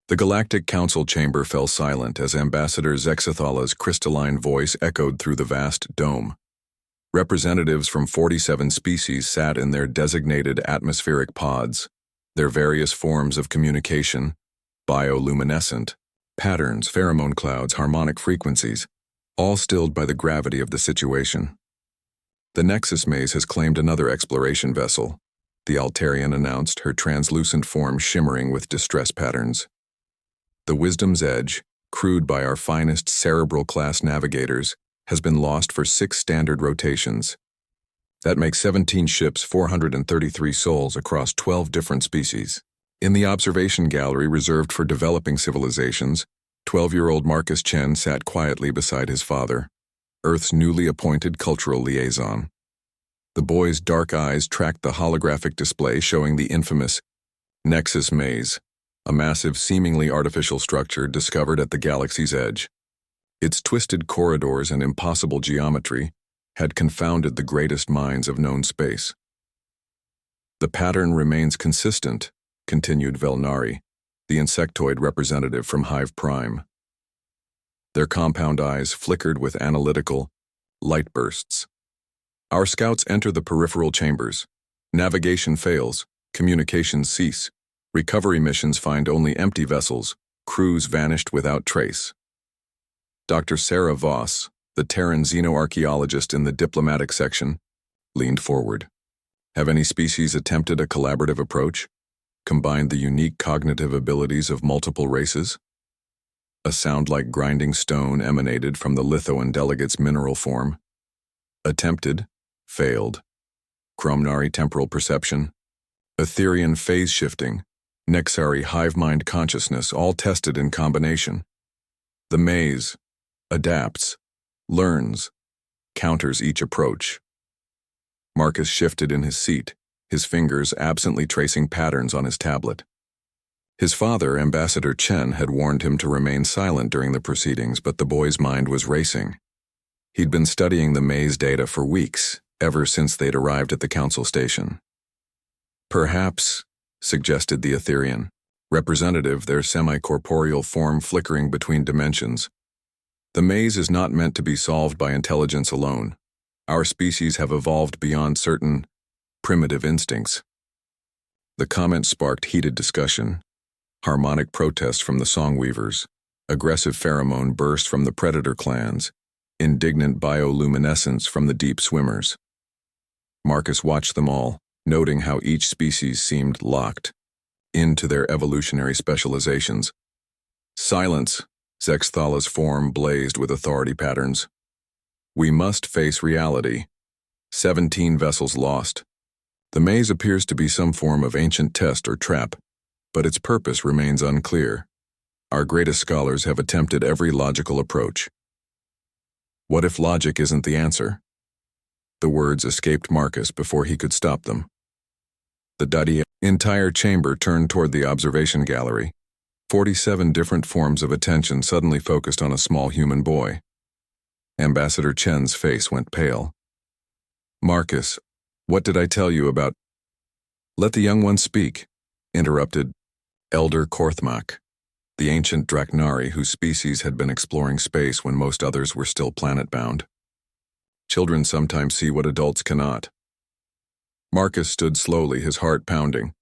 The Galactic Council chamber fell silent as Ambassador Zexathala's crystalline voice echoed through the vast dome. Representatives from 47 species sat in their designated atmospheric pods, their various forms of communication, bioluminescent, patterns, pheromone clouds, harmonic frequencies, all stilled by the gravity of the situation. The Nexus Maze has claimed another exploration vessel, the Altarian announced, her translucent form shimmering with distress patterns. The Wisdom's Edge, crewed by our finest cerebral-class navigators, has been lost for 6 standard rotations. That makes 17 ships, 433 souls across 12 different species. In the observation gallery reserved for developing civilizations, 12-year-old Marcus Chen sat quietly beside his father, Earth's newly appointed cultural liaison. The boy's dark eyes tracked the holographic display showing the infamous Nexus Maze, a massive, seemingly artificial structure discovered at the galaxy's edge. Its twisted corridors and impossible geometry had confounded the greatest minds of known space. The pattern remains consistent, continued Velnari, the insectoid representative from Hive Prime. Their compound eyes flickered with analytical light bursts. Our scouts enter the peripheral chambers. Navigation fails, communications cease. Recovery missions find only empty vessels, crews vanished without trace. Dr. Sarah Voss, the Terran xenoarchaeologist in the diplomatic section, leaned forward. Have any species attempted a collaborative approach? Combined the unique cognitive abilities of multiple races? A sound like grinding stone emanated from the Lithoan delegate's mineral form. Attempted, failed. Kromnari temporal perception, Etherian phase shifting, Nexari hive mind consciousness, all tested in combination. The maze adapts, learns, counters each approach. Marcus shifted in his seat, his fingers absently tracing patterns on his tablet. His father, Ambassador Chen, had warned him to remain silent during the proceedings, but the boy's mind was racing. He'd been studying the maze data for weeks, ever since they'd arrived at the council station. Perhaps, suggested the Etherian representative, their semi-corporeal form flickering between dimensions. The maze is not meant to be solved by intelligence alone. Our species have evolved beyond certain primitive instincts. The comment sparked heated discussion, harmonic protest from the songweavers, aggressive pheromone burst from the predator clans, indignant bioluminescence from the deep swimmers. Marcus watched them all, noting how each species seemed locked into their evolutionary specializations. Silence, Zexthala's form blazed with authority patterns. We must face reality. 17 vessels lost. The maze appears to be some form of ancient test or trap, but its purpose remains unclear. Our greatest scholars have attempted every logical approach. What if logic isn't the answer? The words escaped Marcus before he could stop them. The entire chamber turned toward the observation gallery. 47 different forms of attention suddenly focused on a small human boy. Ambassador Chen's face went pale. Marcus, what did I tell you about? Let the young one speak, interrupted Elder Korthmak, the ancient Draknari whose species had been exploring space when most others were still planet-bound. Children sometimes see what adults cannot. Marcus stood slowly, his heart pounding.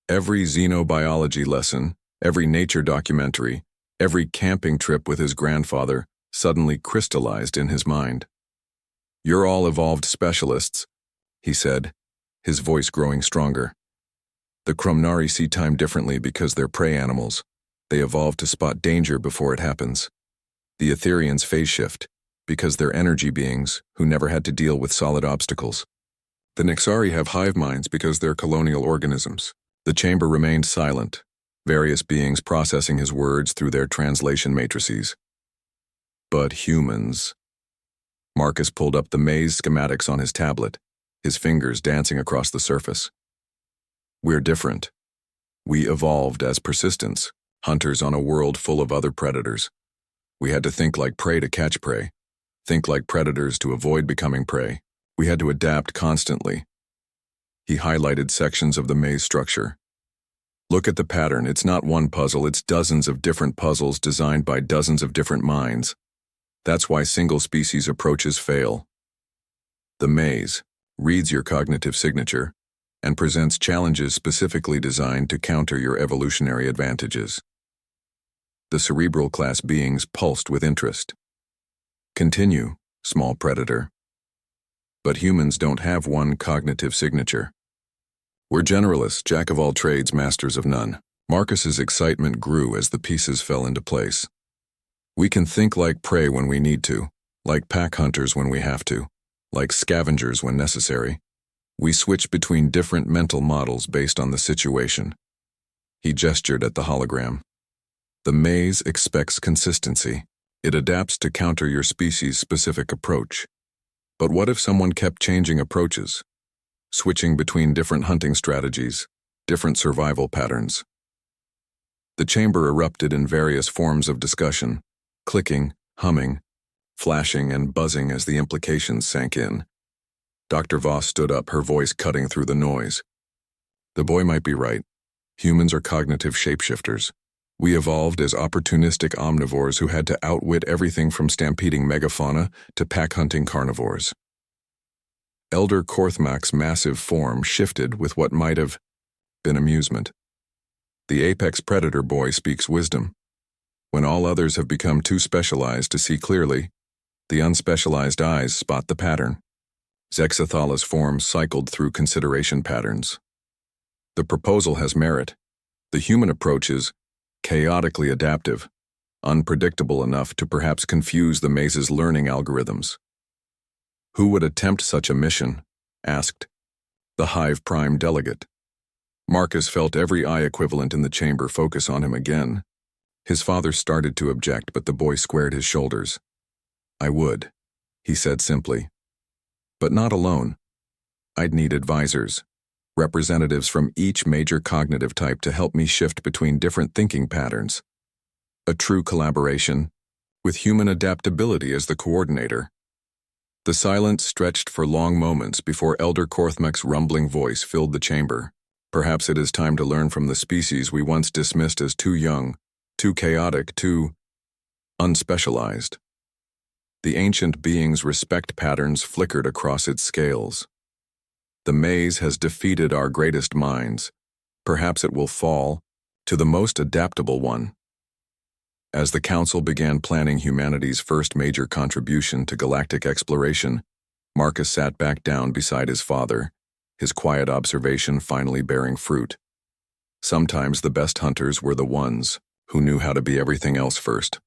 Every xenobiology lesson, every nature documentary, every camping trip with his grandfather suddenly crystallized in his mind. You're all evolved specialists, he said, his voice growing stronger. The Kromnari see time differently because they're prey animals. They evolved to spot danger before it happens. The Etherians phase shift because they're energy beings who never had to deal with solid obstacles. The Nexari have hive minds because they're colonial organisms. The chamber remained silent, various beings processing his words through their translation matrices. But humans. Marcus pulled up the maze schematics on his tablet, his fingers dancing across the surface. We're different. We evolved as persistence, hunters on a world full of other predators. We had to think like prey to catch prey, think like predators to avoid becoming prey. We had to adapt constantly. He highlighted sections of the maze structure. Look at the pattern. It's not one puzzle, it's dozens of different puzzles designed by dozens of different minds. That's why single-species approaches fail. The maze reads your cognitive signature and presents challenges specifically designed to counter your evolutionary advantages. The cerebral class beings pulsed with interest. Continue, small predator. But humans don't have one cognitive signature. We're generalists, jack of all trades, masters of none. Marcus's excitement grew as the pieces fell into place. We can think like prey when we need to, like pack hunters when we have to, like scavengers when necessary. We switch between different mental models based on the situation. He gestured at the hologram. The maze expects consistency. It adapts to counter your species-specific approach. But what if someone kept changing approaches? Switching between different hunting strategies, different survival patterns. The chamber erupted in various forms of discussion, clicking, humming, flashing, and buzzing as the implications sank in. Dr. Voss stood up, her voice cutting through the noise. The boy might be right. Humans are cognitive shapeshifters. We evolved as opportunistic omnivores who had to outwit everything from stampeding megafauna to pack-hunting carnivores. Elder Korthmak's massive form shifted with what might have been amusement. The apex predator boy speaks wisdom. When all others have become too specialized to see clearly, the unspecialized eyes spot the pattern. Zexathala's form cycled through consideration patterns. The proposal has merit. The human approach is chaotically adaptive, unpredictable enough to perhaps confuse the maze's learning algorithms. Who would attempt such a mission? Asked the Hive Prime delegate. Marcus felt every eye equivalent in the chamber focus on him again. His father started to object, but the boy squared his shoulders. I would, he said simply. But not alone. I'd need advisors, representatives from each major cognitive type to help me shift between different thinking patterns. A true collaboration, with human adaptability as the coordinator. The silence stretched for long moments before Elder Korthmak's rumbling voice filled the chamber. Perhaps it is time to learn from the species we once dismissed as too young, too chaotic, too unspecialized. The ancient being's respect patterns flickered across its scales. The maze has defeated our greatest minds. Perhaps it will fall to the most adaptable one. As the Council began planning humanity's first major contribution to galactic exploration, Marcus sat back down beside his father, his quiet observation finally bearing fruit. Sometimes the best hunters were the ones who knew how to be everything else first.